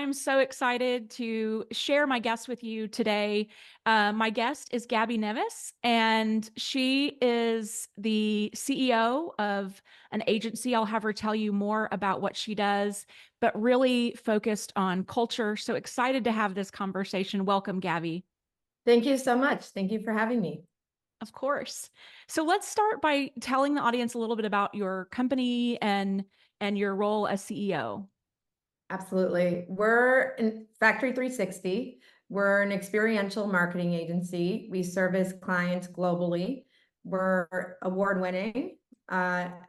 I'm so excited to share my guest with you today. My guest is Gaby Neves, and she is the CEO of an agency. I'll have her tell you more about what she does, but really focused on culture. So excited to have this conversation. Welcome, Gaby. Thank you so much. Thank you for having me. Of course. So let's start by telling the audience a little bit about your company and your role as CEO. Absolutely. We're in Factory 360. We're an experiential marketing agency. We service clients globally. We're award winning.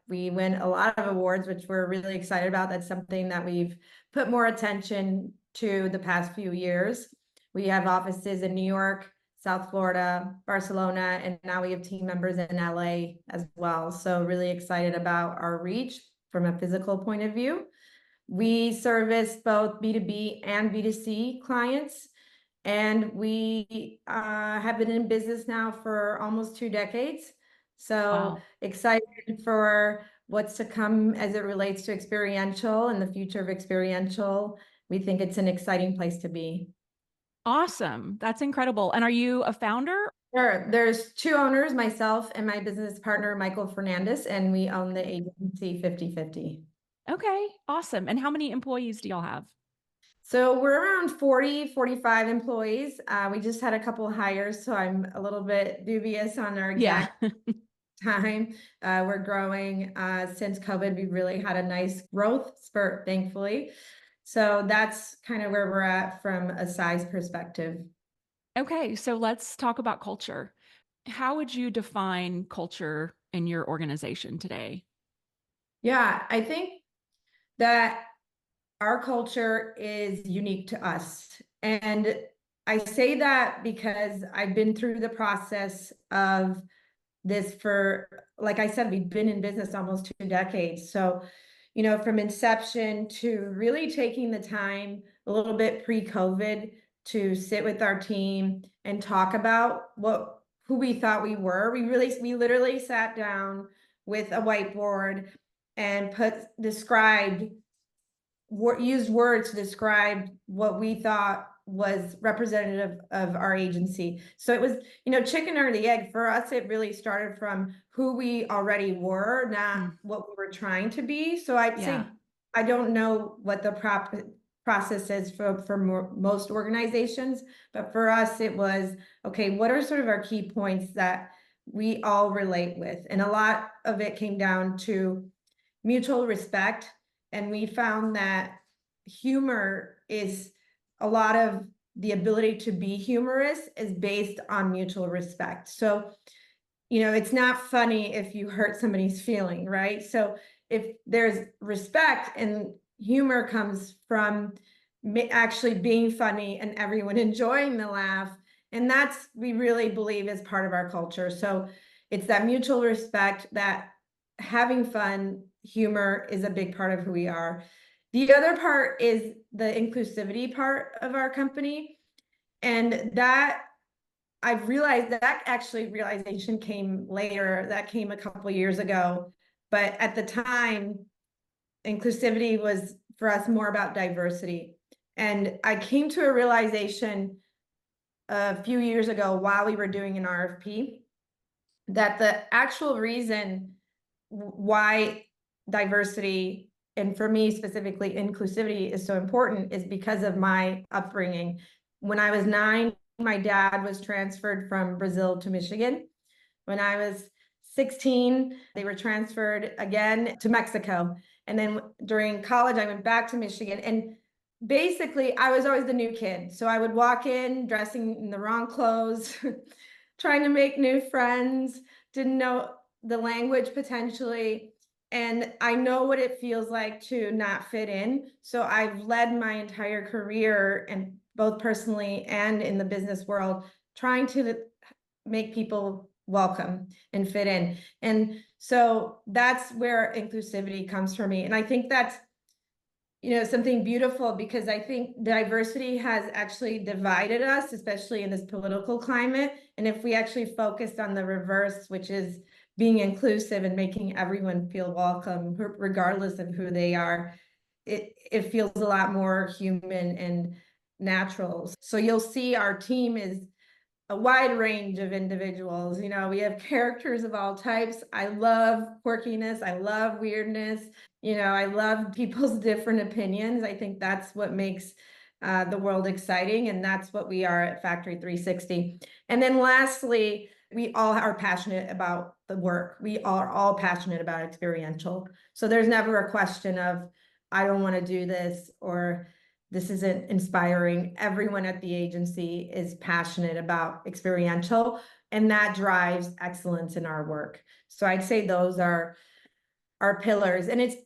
We win a lot of awards, which we're really excited about. That's something that we've put more attention to the past few years. We have offices in New York, South Florida, Barcelona, and now we have team members in LA as well. So really excited about our reach from a physical point of view. We service both B2B and B2C clients, and we have been in business now for almost 2 decades. So Wow. excited for what's to come as it relates to experiential and the future of experiential. We think it's an exciting place to be. Awesome. That's incredible. And are you a founder? Sure. There's two owners, myself and my business partner, Michael Fernandez, and we own the agency 50/50. Okay, awesome. And how many employees do y'all have? So we're around 40, 45 employees. We just had a couple of hires, so I'm a little bit dubious on our Yeah. exact time. We're growing. Since COVID, we really had a nice growth spurt, thankfully. So that's kind of where we're at from a size perspective. Okay, so let's talk about culture. How would you define culture in your organization today? Yeah, I think that our culture is unique to us. And I say that because I've been through the process of this for, like I said, we've been in business almost 2 decades. So, from inception to really taking the time a little bit pre-COVID to sit with our team and talk about who we thought we were. We literally sat down with a whiteboard and described used words to describe what we thought was representative of our agency. So it was, chicken or the egg. For us, it really started from who we already were, not Mm, what we were trying to be. So I'd yeah. say I don't know what the process is for most organizations, but for us, it was, okay, what are sort of our key points that we all relate with? And a lot of it came down to mutual respect. And we found that humor is a lot of the ability to be humorous is based on mutual respect. So, it's not funny if you hurt somebody's feeling, right? So if there's respect and humor comes from actually being funny and everyone enjoying the laugh. And that's, we really believe is part of our culture. So it's that mutual respect, that having fun, humor is a big part of who we are. The other part is the inclusivity part of our company. And that I've realized that actually realization came later. That came a couple of years ago. But at the time, inclusivity was for us more about diversity. And I came to a realization a few years ago while we were doing an RFP that the actual reason why diversity, and for me specifically inclusivity, is so important is because of my upbringing. When I was 9, my dad was transferred from Brazil to Michigan. When I was 16, they were transferred again to Mexico. And then during college, I went back to Michigan. And basically, I was always the new kid. So I would walk in dressing in the wrong clothes, trying to make new friends, didn't know the language potentially. And I know what it feels like to not fit in. So I've led my entire career, and both personally and in the business world, trying to make people welcome and fit in. And so that's where inclusivity comes for me. And I think that's, something beautiful, because I think diversity has actually divided us, especially in this political climate. And if we actually focused on the reverse, which is being inclusive and making everyone feel welcome, regardless of who they are, it feels a lot more human and natural. So you'll see our team is a wide range of individuals. You know, we have characters of all types. I love quirkiness. I love weirdness. You know, I love people's different opinions. I think that's what makes the world exciting. And that's what we are at Factory 360. And then lastly, we all are passionate about the work. We are all passionate about experiential. So there's never a question of, I don't want to do this, or this isn't inspiring. Everyone at the agency is passionate about experiential, and that drives excellence in our work. So I'd say those are our pillars. And it's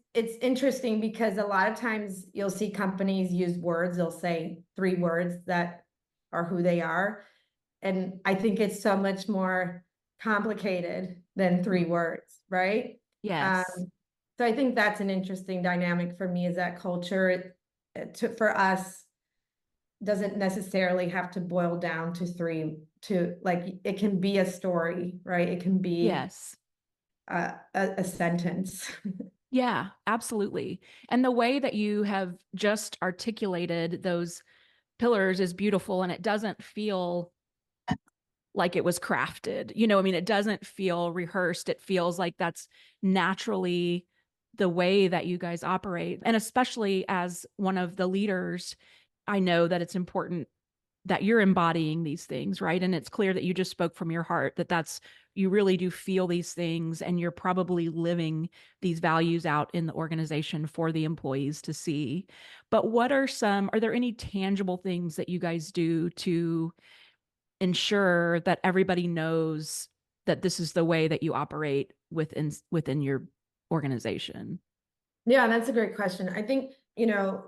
interesting because a lot of times you'll see companies use words. They'll say 3 words that are who they are. And I think it's so much more complicated than 3 words, right? Yes. So I think that's an interesting dynamic for me, is that culture for us doesn't necessarily have to boil down to 3, to like, it can be a story, right? It can be Yes. a sentence. Yeah, absolutely. And the way that you have just articulated those pillars is beautiful, and it doesn't feel like it was crafted. I mean, it doesn't feel rehearsed. It feels like that's naturally the way that you guys operate. And especially as one of the leaders, I know that it's important that you're embodying these things, right? And it's clear that you just spoke from your heart, that you really do feel these things, and you're probably living these values out in the organization for the employees to see. But are there any tangible things that you guys do to ensure that everybody knows that this is the way that you operate within your organization? Yeah, that's a great question. I think,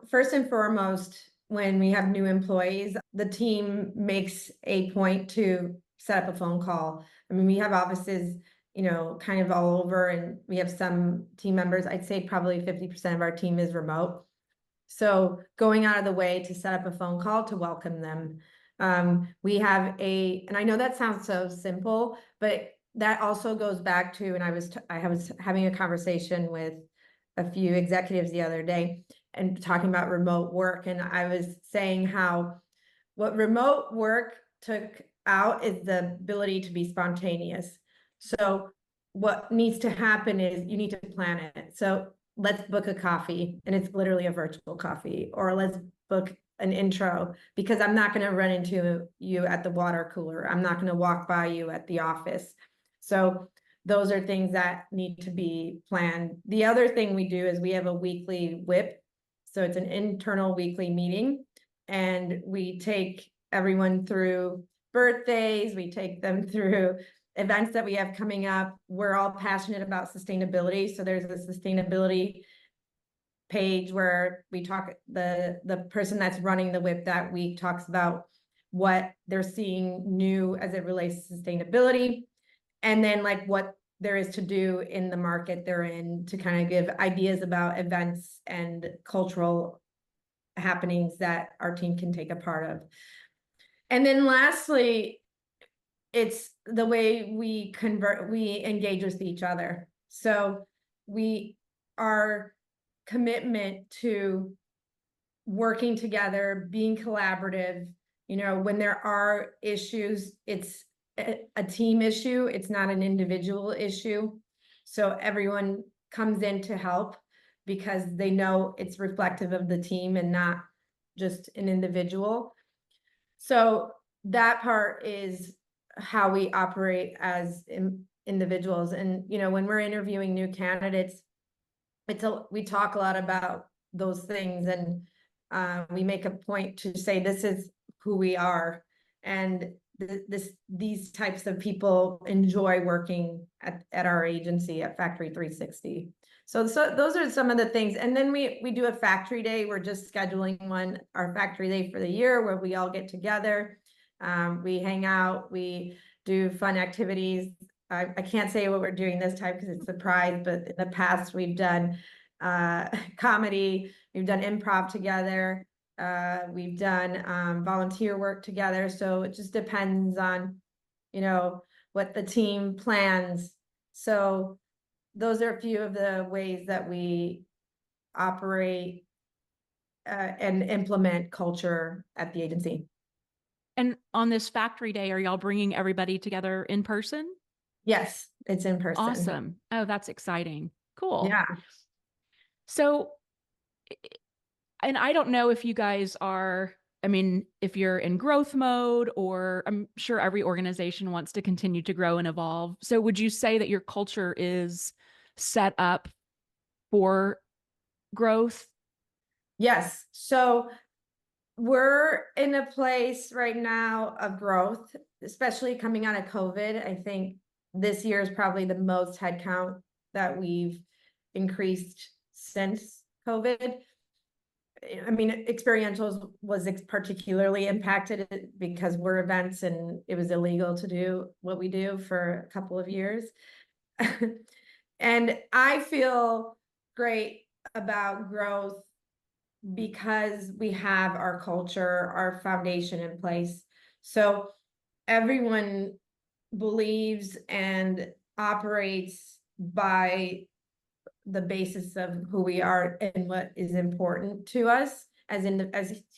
first and foremost, when we have new employees, the team makes a point to set up a phone call. I mean, we have offices, kind of all over, and we have some team members. I'd say probably 50% of our team is remote. So going out of the way to set up a phone call to welcome them. We have and I know that sounds so simple, but that also goes back to, and I was having a conversation with a few executives the other day and talking about remote work. And I was saying how what remote work took out is the ability to be spontaneous. So what needs to happen is you need to plan it. So let's book a coffee, and it's literally a virtual coffee, or let's book an intro, because I'm not going to run into you at the water cooler. I'm not going to walk by you at the office. So those are things that need to be planned. The other thing we do is we have a weekly WIP. So it's an internal weekly meeting, and we take everyone through birthdays. We take them through events that we have coming up. We're all passionate about sustainability. So there's a sustainability page where we talk, the person that's running the WIP that week talks about what they're seeing new as it relates to sustainability, and then like what there is to do in the market they're in, to kind of give ideas about events and cultural happenings that our team can take a part of. And then lastly, it's the way we engage with each other. So our commitment to working together, being collaborative, when there are issues, it's a team issue. It's not an individual issue. So everyone comes in to help because they know it's reflective of the team and not just an individual. So that part is how we operate as individuals. And, when we're interviewing new candidates, we talk a lot about those things, and we make a point to say, this is who we are. And these types of people enjoy working at our agency at Factory 360. So those are some of the things. And then we do a factory day. We're just scheduling our factory day for the year, where we all get together. We hang out, we do fun activities. I can't say what we're doing this time because it's a surprise, but in the past we've done comedy, we've done improv together, we've done volunteer work together. So it just depends on, what the team plans. So those are a few of the ways that we operate and implement culture at the agency. And on this factory day, are y'all bringing everybody together in person? Yes, it's in person. Awesome. Oh, that's exciting. Cool. Yeah. So, and I don't know if you guys are, I mean, if you're in growth mode, or I'm sure every organization wants to continue to grow and evolve. So, would you say that your culture is set up for growth? Yes. So we're in a place right now of growth, especially coming out of COVID. I think this year is probably the most headcount that we've increased since COVID. I mean, experientials was particularly impacted because we're events and it was illegal to do what we do for a couple of years. And I feel great about growth because we have our culture, our foundation in place. So everyone believes and operates by the basis of who we are and what is important to us as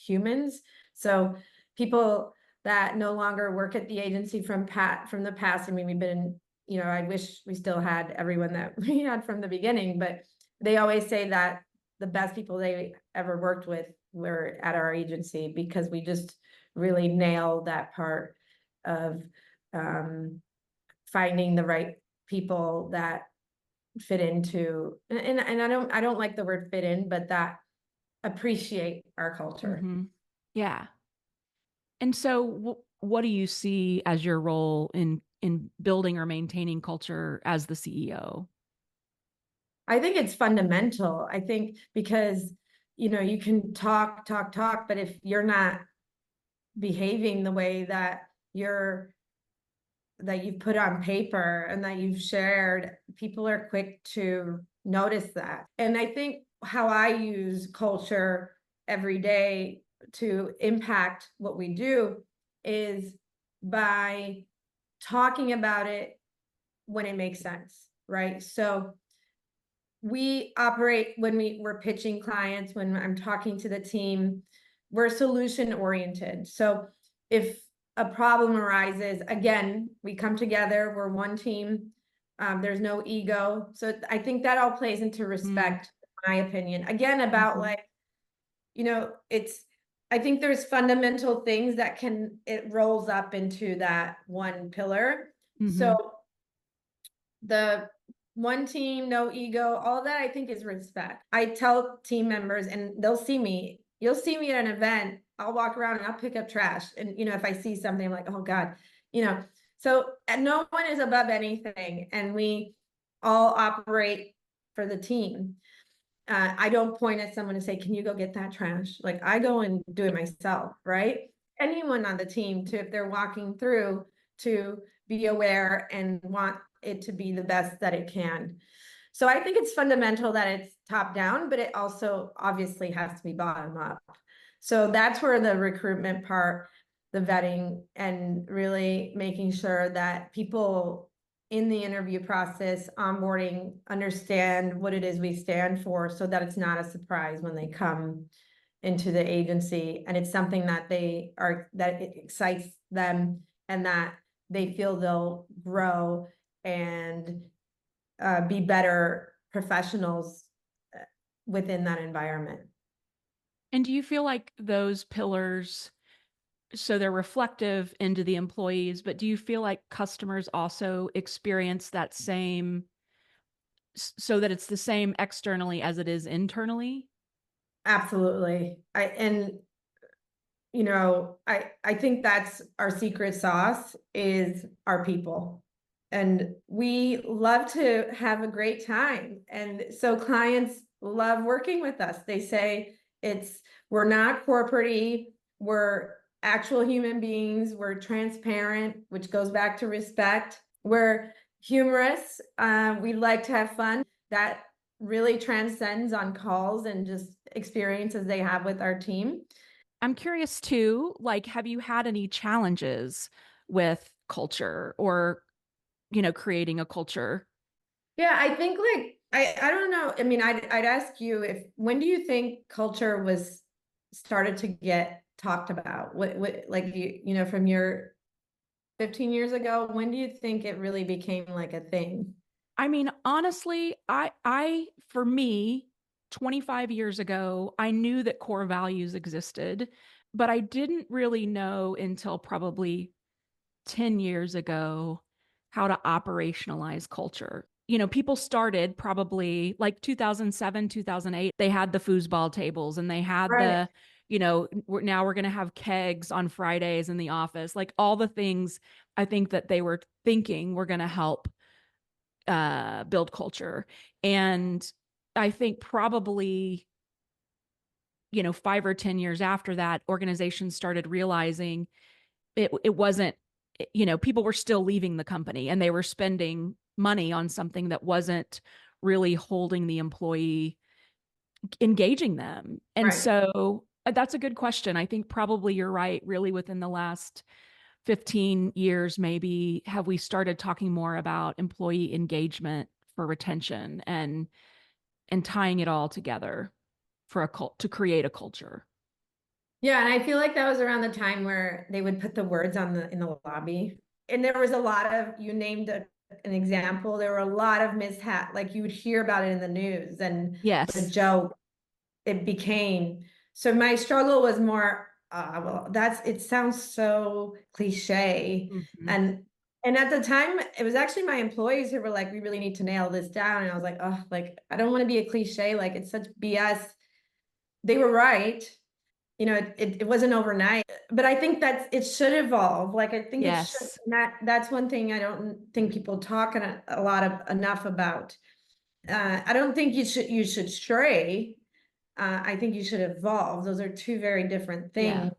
humans. So people that no longer work at the agency from the past. I mean, we've been, I wish we still had everyone that we had from the beginning, but they always say that the best people they ever worked with were at our agency because we just really nail that part of finding the right people that fit into, and I don't like the word fit in, but that appreciate our culture. Mm-hmm. Yeah. And so, what do you see as your role in building or maintaining culture as the CEO? I think it's fundamental. I think because you can talk, but if you're not behaving the way that you've put on paper and that you've shared, people are quick to notice that. And I think how I use culture every day to impact what we do is by talking about it when it makes sense, right? So we operate when we're pitching clients, when I'm talking to the team, we're solution oriented. So if a problem arises, again, we come together, we're one team. There's no ego. So I think that all plays into respect, in my opinion. Again, about Mm-hmm. it's, I think there's fundamental things that it rolls up into that one pillar. Mm-hmm. So the one team, no ego, all that I think is respect. I tell team members and you'll see me at an event, I'll walk around and I'll pick up trash. And, if I see something, I'm like, oh God, so and no one is above anything. And we all operate for the team. I don't point at someone and say, can you go get that trash? Like I go and do it myself, right? Anyone on the team if they're walking through, to be aware and want it to be the best that it can. So I think it's fundamental that it's top down, but it also obviously has to be bottom up. So that's where the recruitment part, the vetting, and really making sure that people in the interview process, onboarding, understand what it is we stand for so that it's not a surprise when they come into the agency and it's something that that it excites them and that they feel they'll grow and be better professionals within that environment. And do you feel like those pillars, so they're reflective into the employees, but do you feel like customers also experience that same, so that it's the same externally as it is internally? Absolutely. I think that's our secret sauce is our people. And we love to have a great time. And so clients love working with us. They say we're not corporate, we're actual human beings, we're transparent, which goes back to respect. We're humorous. We like to have fun. That really transcends on calls and just experiences they have with our team. I'm curious too, like, have you had any challenges with culture or, creating a culture? Yeah, I think I don't know. I mean, I'd ask you when do you think culture was started to get talked about? What like from your 15 years ago, when do you think it really became like a thing? I mean, honestly, for me, 25 years ago, I knew that core values existed, but I didn't really know until probably 10 years ago how to operationalize culture. People started probably like 2007, 2008. They had the foosball tables and they had Right, now we're going to have kegs on Fridays in the office, like all the things I think that they were thinking were going to help build culture. And I think probably, 5 or 10 years after that, organizations started realizing it wasn't, people were still leaving the company and they were spending money on something that wasn't really holding the employee, engaging them. And right. so that's a good question. I think probably you're right. Really, within the last 15 years, maybe, have we started talking more about employee engagement for retention and tying it all together for a cult to create a culture. Yeah, and I feel like that was around the time where they would put the words on the in the lobby. And there was a lot of, you named an example, there were a lot of mishap, like you would hear about it in the news and the Yes. joke it became. So my struggle was more, well, it sounds so cliche. Mhm. And at the time, it was actually my employees who were like, we really need to nail this down. And I was like, oh, like, I don't want to be a cliche. Like, it's such BS. They were right. It wasn't overnight, but I think it should evolve. Like, I think it should, Yes. that's one thing I don't think people talk a lot of enough about. I don't think you should stray. I think you should evolve. Those are two very different Yeah.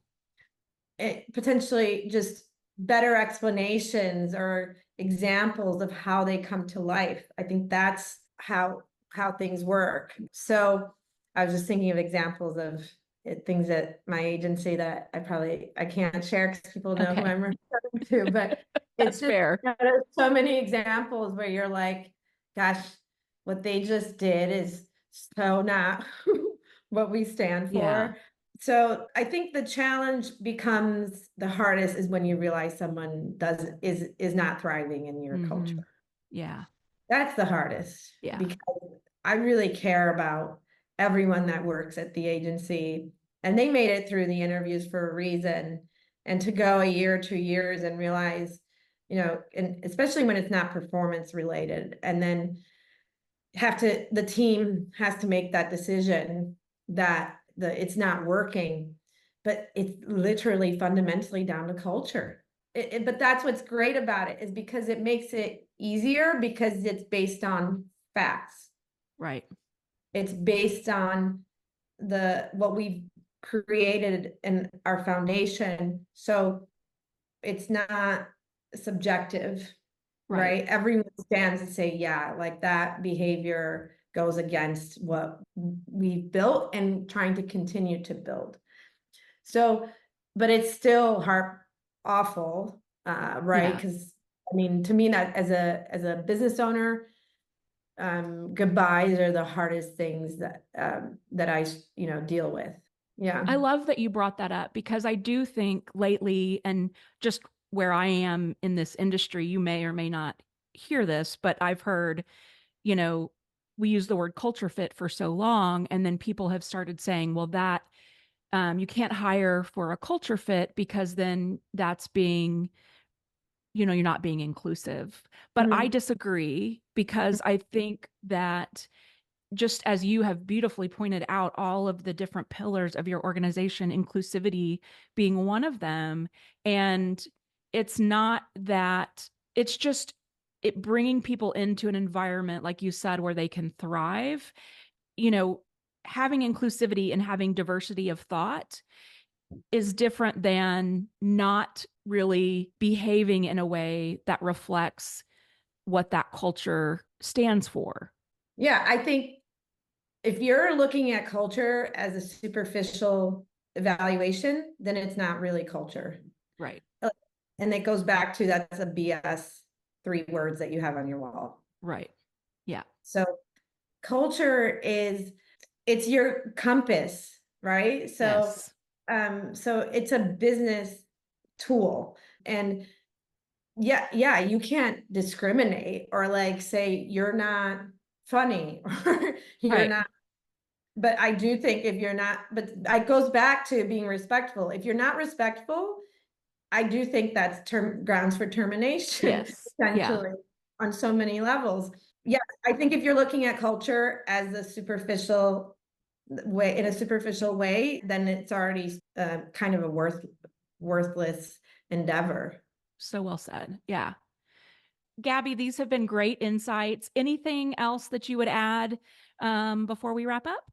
things. Potentially just better explanations or examples of how they come to life. I think that's how things work. So I was just thinking of examples of things at my agency that I can't share because people know who Okay. I'm referring to, but it's That's just, fair. there's so many examples where you're like, gosh, what they just did is so not what we stand Yeah. for. So I think the challenge becomes the hardest is when you realize someone is not thriving in your culture. Mhm. Yeah. That's the hardest Yeah. because I really care about everyone that works at the agency, and they made it through the interviews for a reason. And to go a year, 2 years and realize, and especially when it's not performance related, and then the team has to make that decision that it's not working, but it's literally fundamentally down to culture. But that's what's great about it, is because it makes it easier because it's based on facts. Right. It's based on what we've created in our foundation. So it's not subjective, Right. right? Everyone stands to say, yeah, like that behavior goes against what we've built and trying to continue to build. So, but it's still awful, right? Yeah. Because I mean, to me, that as a business owner, goodbyes are the hardest things that I deal with. Yeah. I love that you brought that up because I do think lately, and just where I am in this industry, you may or may not hear this, but I've heard, you know, we use the word culture fit for so long, and then people have started saying, well, that you can't hire for a culture fit because then that's being, you're not being inclusive. But I Mhm. disagree because I think that, just as you have beautifully pointed out, all of the different pillars of your organization, inclusivity being one of them. And it's not that, it's just it bringing people into an environment, like you said, where they can thrive. You know, having inclusivity and having diversity of thought is different than not really behaving in a way that reflects what that culture stands for. Yeah, I think if you're looking at culture as a superficial evaluation, then it's not really culture. Right. And it goes back to, that's a BS 3 words that you have on your wall. Right. Yeah. So culture it's your compass, right? So, Yes. so it's a business tool. And yeah, you can't discriminate or like say you're not funny or you're Right. not. But I do think if you're not, but it goes back to being respectful. If you're not respectful, I do think that's grounds for termination Yes. Yeah. potentially on so many levels. Yeah, I think if you're looking at culture as a superficial way, in a superficial way, then it's already kind of a worthless endeavor. So well said. Yeah. Gabby, these have been great insights. Anything else that you would add before we wrap up?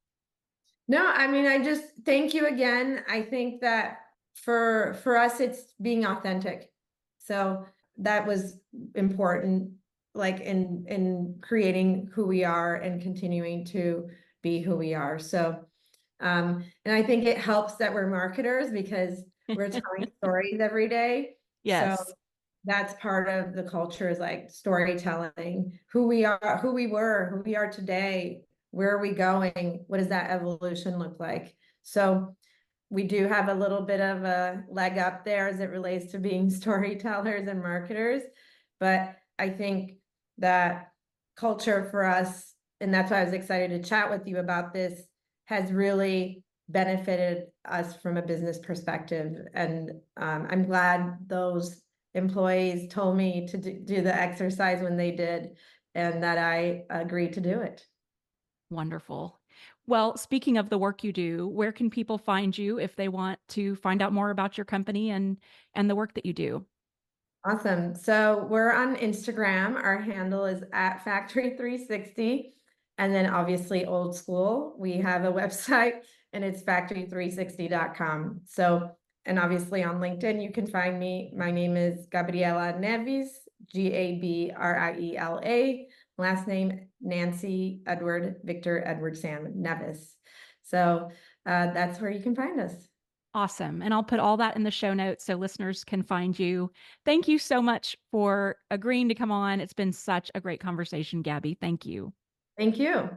No, I mean, I just thank you again. I think that for us, it's being authentic. So that was important, like in creating who we are and continuing to be who we are. So, and I think it helps that we're marketers because we're telling stories every day. So Yes. that's part of the culture is like storytelling, who we are, who we were, who we are today, where are we going, what does that evolution look like? So we do have a little bit of a leg up there as it relates to being storytellers and marketers, but I think that culture for us, and that's why I was excited to chat with you about this, has really benefited us from a business perspective. And I'm glad those employees told me to do the exercise when they did, and that I agreed to do it. Wonderful. Well, speaking of the work you do, where can people find you if they want to find out more about your company and the work that you do? Awesome. So we're on Instagram. Our handle is at Factory 360. And then obviously old school. We have a website and it's factory360.com. So, and obviously on LinkedIn, you can find me. My name is Gabriela Neves, Gabriela. Last name Nancy Edward Victor Edward Sam Neves. So that's where you can find us. Awesome. And I'll put all that in the show notes so listeners can find you. Thank you so much for agreeing to come on. It's been such a great conversation, Gabby. Thank you. Thank you.